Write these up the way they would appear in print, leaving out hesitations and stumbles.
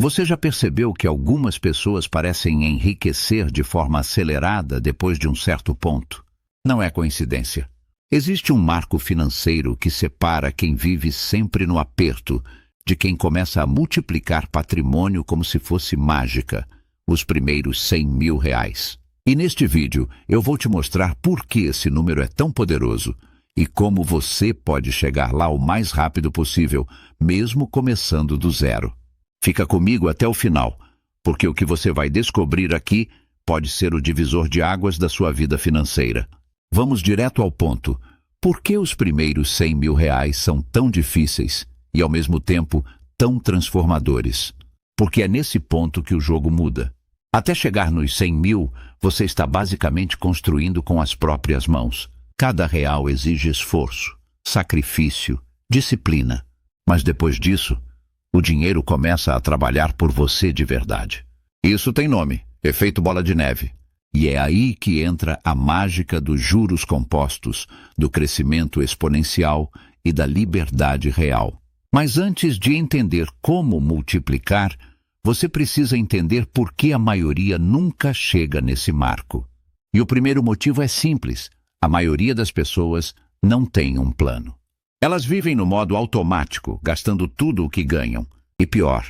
Você já percebeu que algumas pessoas parecem enriquecer de forma acelerada depois de um certo ponto? Não é coincidência. Existe um marco financeiro que separa quem vive sempre no aperto de quem começa a multiplicar patrimônio como se fosse mágica, os primeiros 100 mil reais. E neste vídeo eu vou te mostrar por que esse número é tão poderoso e como você pode chegar lá o mais rápido possível, mesmo começando do zero. Fica comigo até o final, porque o que você vai descobrir aqui pode ser o divisor de águas da sua vida financeira. Vamos direto ao ponto. Por que os primeiros 100 mil reais são tão difíceis e, ao mesmo tempo, tão transformadores? Porque é nesse ponto que o jogo muda. Até chegar nos 100 mil, você está basicamente construindo com as próprias mãos. Cada real exige esforço, sacrifício, disciplina. Mas depois disso, o dinheiro começa a trabalhar por você de verdade. Isso tem nome, efeito bola de neve. E é aí que entra a mágica dos juros compostos, do crescimento exponencial e da liberdade real. Mas antes de entender como multiplicar, você precisa entender por que a maioria nunca chega nesse marco. E o primeiro motivo é simples: a maioria das pessoas não tem um plano. Elas vivem no modo automático, gastando tudo o que ganham. E pior,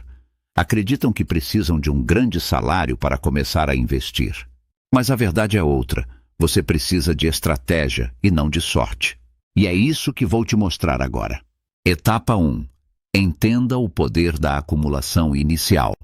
acreditam que precisam de um grande salário para começar a investir. Mas a verdade é outra. Você precisa de estratégia e não de sorte. E é isso que vou te mostrar agora. Etapa 1. Entenda o poder da acumulação inicial.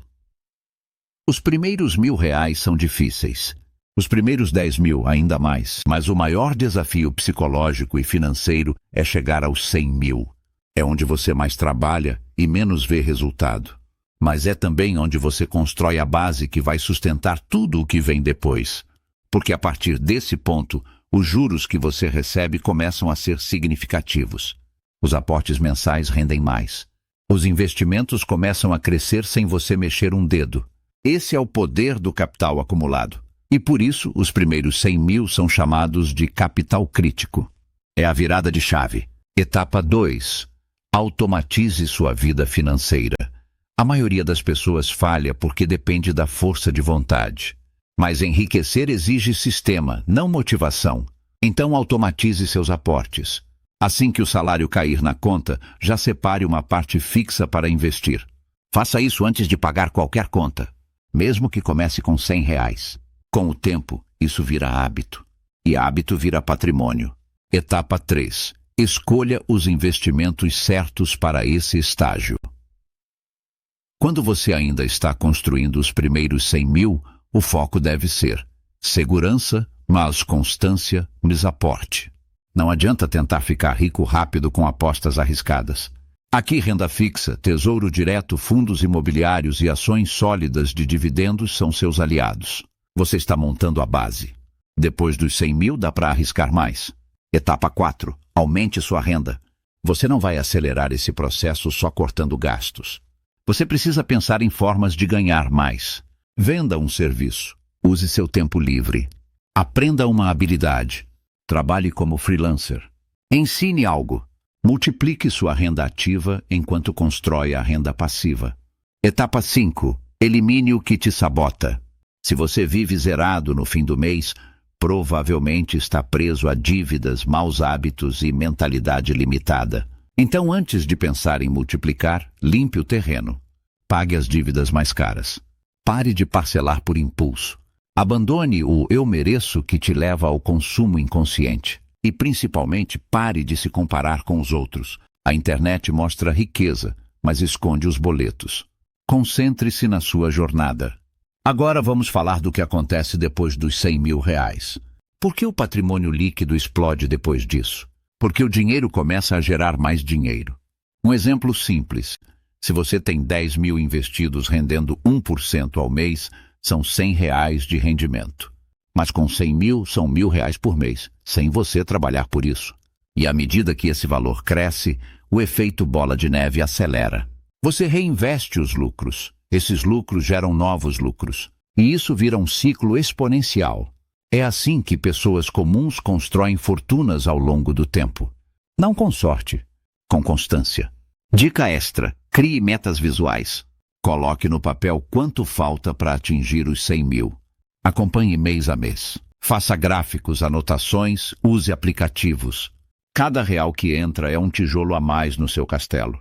Os primeiros 1.000 reais são difíceis. Os primeiros 10 mil ainda mais. Mas o maior desafio psicológico e financeiro é chegar aos 100 mil. É onde você mais trabalha e menos vê resultado. Mas é também onde você constrói a base que vai sustentar tudo o que vem depois. Porque a partir desse ponto, os juros que você recebe começam a ser significativos. Os aportes mensais rendem mais. Os investimentos começam a crescer sem você mexer um dedo. Esse é o poder do capital acumulado. E por isso, os primeiros 100 mil são chamados de capital crítico. É a virada de chave. Etapa 2. Automatize sua vida financeira. A maioria das pessoas falha porque depende da força de vontade. Mas enriquecer exige sistema, não motivação. Então automatize seus aportes. Assim que o salário cair na conta, já separe uma parte fixa para investir. Faça isso antes de pagar qualquer conta, mesmo que comece com 100 reais. Com o tempo, isso vira hábito. E hábito vira patrimônio. Etapa 3. Escolha os investimentos certos para esse estágio. Quando você ainda está construindo os primeiros 100 mil, o foco deve ser segurança, mas constância, mas aporte. Não adianta tentar ficar rico rápido com apostas arriscadas. Aqui, renda fixa, tesouro direto, fundos imobiliários e ações sólidas de dividendos são seus aliados. Você está montando a base. Depois dos 100 mil, dá para arriscar mais. Etapa 4. Aumente sua renda. Você não vai acelerar esse processo só cortando gastos. Você precisa pensar em formas de ganhar mais. Venda um serviço. Use seu tempo livre. Aprenda uma habilidade. Trabalhe como freelancer. Ensine algo. Multiplique sua renda ativa enquanto constrói a renda passiva. Etapa 5. Elimine o que te sabota. Se você vive zerado no fim do mês, provavelmente está preso a dívidas, maus hábitos e mentalidade limitada. Então, antes de pensar em multiplicar, limpe o terreno. Pague as dívidas mais caras. Pare de parcelar por impulso. Abandone o eu mereço que te leva ao consumo inconsciente. E, principalmente, pare de se comparar com os outros. A internet mostra riqueza, mas esconde os boletos. Concentre-se na sua jornada. Agora vamos falar do que acontece depois dos 100 mil reais. Por que o patrimônio líquido explode depois disso? Porque o dinheiro começa a gerar mais dinheiro. Um exemplo simples. Se você tem 10 mil investidos rendendo 1% ao mês, são 100 reais de rendimento. Mas com 100 mil, são 1.000 reais por mês, sem você trabalhar por isso. E à medida que esse valor cresce, o efeito bola de neve acelera. Você reinveste os lucros. Esses lucros geram novos lucros. E isso vira um ciclo exponencial. É assim que pessoas comuns constroem fortunas ao longo do tempo. Não com sorte, com constância. Dica extra: crie metas visuais. Coloque no papel quanto falta para atingir os 100 mil. Acompanhe mês a mês. Faça gráficos, anotações, use aplicativos. Cada real que entra é um tijolo a mais no seu castelo.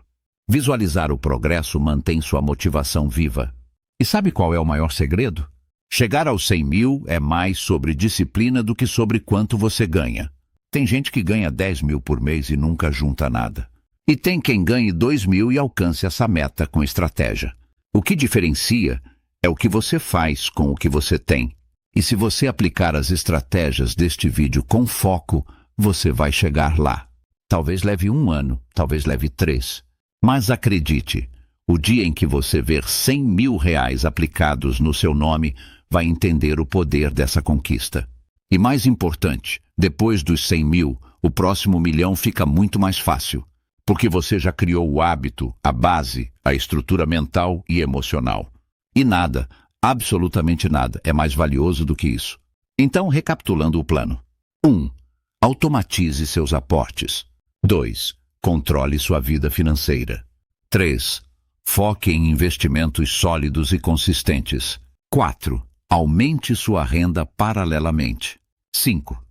Visualizar o progresso mantém sua motivação viva. E sabe qual é o maior segredo? Chegar aos 100 mil é mais sobre disciplina do que sobre quanto você ganha. Tem gente que ganha 10 mil por mês e nunca junta nada. E tem quem ganhe 2 mil e alcance essa meta com estratégia. O que diferencia é o que você faz com o que você tem. E se você aplicar as estratégias deste vídeo com foco, você vai chegar lá. Talvez leve 1 ano, talvez leve 3. Mas acredite, o dia em que você ver 100 mil reais aplicados no seu nome, vai entender o poder dessa conquista. E mais importante, depois dos 100 mil, o próximo milhão fica muito mais fácil. Porque você já criou o hábito, a base, a estrutura mental e emocional. E nada, absolutamente nada, é mais valioso do que isso. Então, recapitulando o plano. 1. Automatize seus aportes. 2. Controle sua vida financeira. 3. Foque em investimentos sólidos e consistentes. 4. Aumente sua renda paralelamente. 5.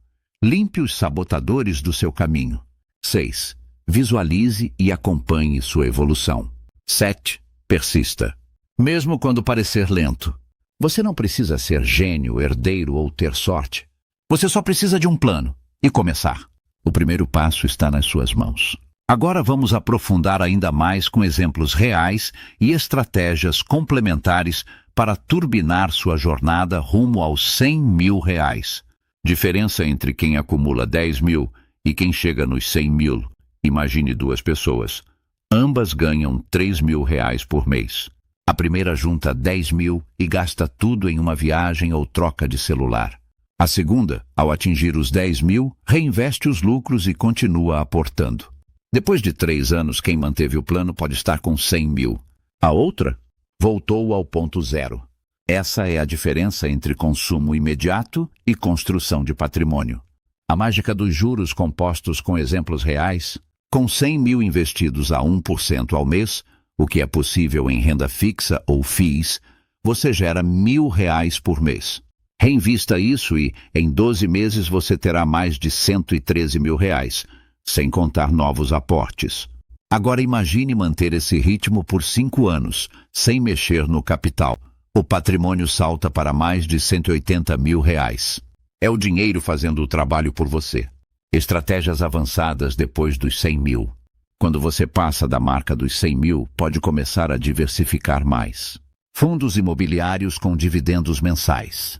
Limpe os sabotadores do seu caminho. 6. Visualize e acompanhe sua evolução. 7. Persista. Mesmo quando parecer lento. Você não precisa ser gênio, herdeiro ou ter sorte. Você só precisa de um plano e começar. O primeiro passo está nas suas mãos. Agora vamos aprofundar ainda mais com exemplos reais e estratégias complementares para turbinar sua jornada rumo aos 100 mil reais. Diferença entre quem acumula 10 mil e quem chega nos 100 mil. Imagine 2 pessoas. Ambas ganham 3 mil reais por mês. A primeira junta 10 mil e gasta tudo em uma viagem ou troca de celular. A segunda, ao atingir os 10 mil, reinveste os lucros e continua aportando. Depois de 3 anos, quem manteve o plano pode estar com 100 mil. A outra voltou ao ponto zero. Essa é a diferença entre consumo imediato e construção de patrimônio. A mágica dos juros compostos com exemplos reais. Com 100 mil investidos a 1% ao mês, o que é possível em renda fixa ou FIIs, você gera 1.000 reais por mês. Reinvista isso e, em 12 meses, você terá mais de 113 mil reais, sem contar novos aportes. Agora imagine manter esse ritmo por 5 anos, sem mexer no capital. O patrimônio salta para mais de 180 mil reais. É o dinheiro fazendo o trabalho por você. Estratégias avançadas depois dos 100 mil. Quando você passa da marca dos 100 mil, pode começar a diversificar mais. Fundos imobiliários com dividendos mensais.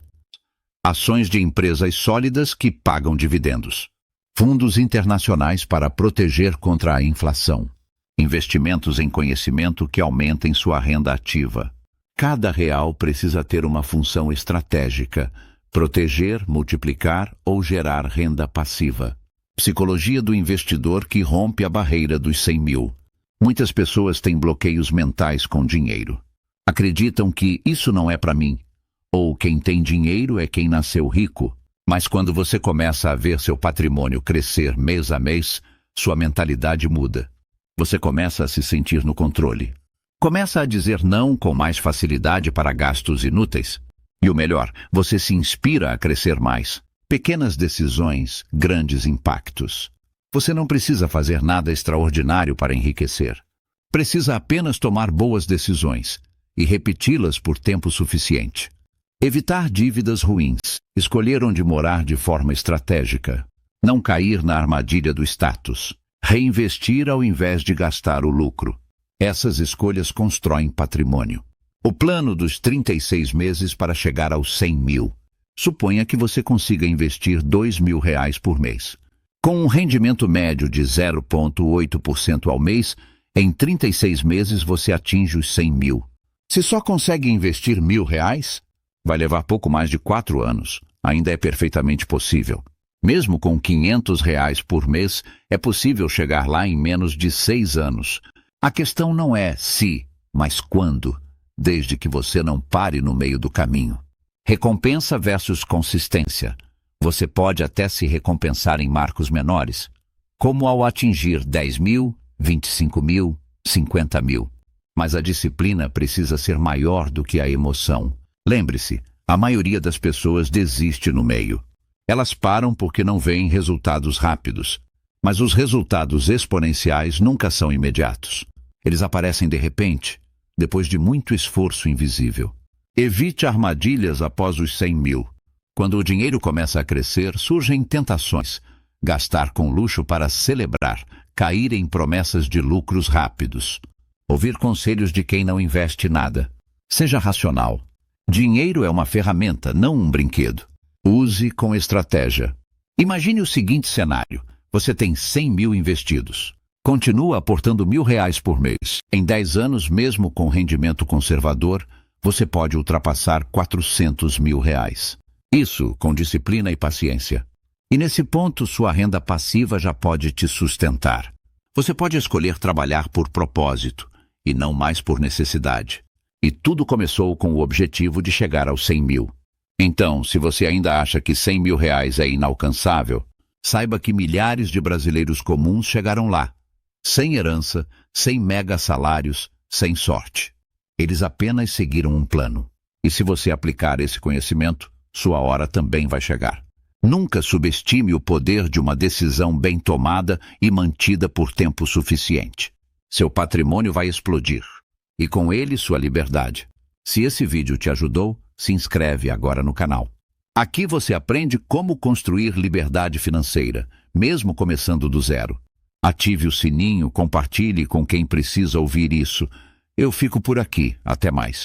Ações de empresas sólidas que pagam dividendos. Fundos internacionais para proteger contra a inflação. Investimentos em conhecimento que aumentem sua renda ativa. Cada real precisa ter uma função estratégica: proteger, multiplicar ou gerar renda passiva. Psicologia do investidor que rompe a barreira dos 100 mil. Muitas pessoas têm bloqueios mentais com dinheiro. Acreditam que isso não é para mim, ou quem tem dinheiro é quem nasceu rico. Mas quando você começa a ver seu patrimônio crescer mês a mês, sua mentalidade muda. Você começa a se sentir no controle. Começa a dizer não com mais facilidade para gastos inúteis. E o melhor, você se inspira a crescer mais. Pequenas decisões, grandes impactos. Você não precisa fazer nada extraordinário para enriquecer. Precisa apenas tomar boas decisões e repeti-las por tempo suficiente. Evitar dívidas ruins, escolher onde morar de forma estratégica, não cair na armadilha do status, reinvestir ao invés de gastar o lucro. Essas escolhas constroem patrimônio. O plano dos 36 meses para chegar aos 100 mil. Suponha que você consiga investir 2 mil reais por mês. Com um rendimento médio de 0,8% ao mês, em 36 meses você atinge os 100 mil. Se só consegue investir 1.000 reais, vai levar pouco mais de 4 anos. Ainda é perfeitamente possível. Mesmo com 500 reais por mês, é possível chegar lá em menos de 6 anos. A questão não é se, mas quando, desde que você não pare no meio do caminho. Recompensa versus consistência. Você pode até se recompensar em marcos menores, como ao atingir 10 mil, 25 mil, 50 mil. Mas a disciplina precisa ser maior do que a emoção. Lembre-se, a maioria das pessoas desiste no meio. Elas param porque não veem resultados rápidos. Mas os resultados exponenciais nunca são imediatos. Eles aparecem de repente, depois de muito esforço invisível. Evite armadilhas após os 100 mil. Quando o dinheiro começa a crescer, surgem tentações. Gastar com luxo para celebrar, cair em promessas de lucros rápidos. Ouvir conselhos de quem não investe nada. Seja racional. Dinheiro é uma ferramenta, não um brinquedo. Use com estratégia. Imagine o seguinte cenário. Você tem 100 mil investidos. Continua aportando R$ 1.000 por mês. Em 10 anos, mesmo com rendimento conservador, você pode ultrapassar R$ 400 mil. Isso com disciplina e paciência. E nesse ponto, sua renda passiva já pode te sustentar. Você pode escolher trabalhar por propósito e não mais por necessidade. E tudo começou com o objetivo de chegar aos 100 mil. Então, se você ainda acha que R$ 100 mil é inalcançável, saiba que milhares de brasileiros comuns chegaram lá, sem herança, sem mega salários, sem sorte. Eles apenas seguiram um plano. E se você aplicar esse conhecimento, sua hora também vai chegar. Nunca subestime o poder de uma decisão bem tomada e mantida por tempo suficiente. Seu patrimônio vai explodir. E com ele, sua liberdade. Se esse vídeo te ajudou, se inscreve agora no canal. Aqui você aprende como construir liberdade financeira, mesmo começando do zero. Ative o sininho, compartilhe com quem precisa ouvir isso. Eu fico por aqui. Até mais.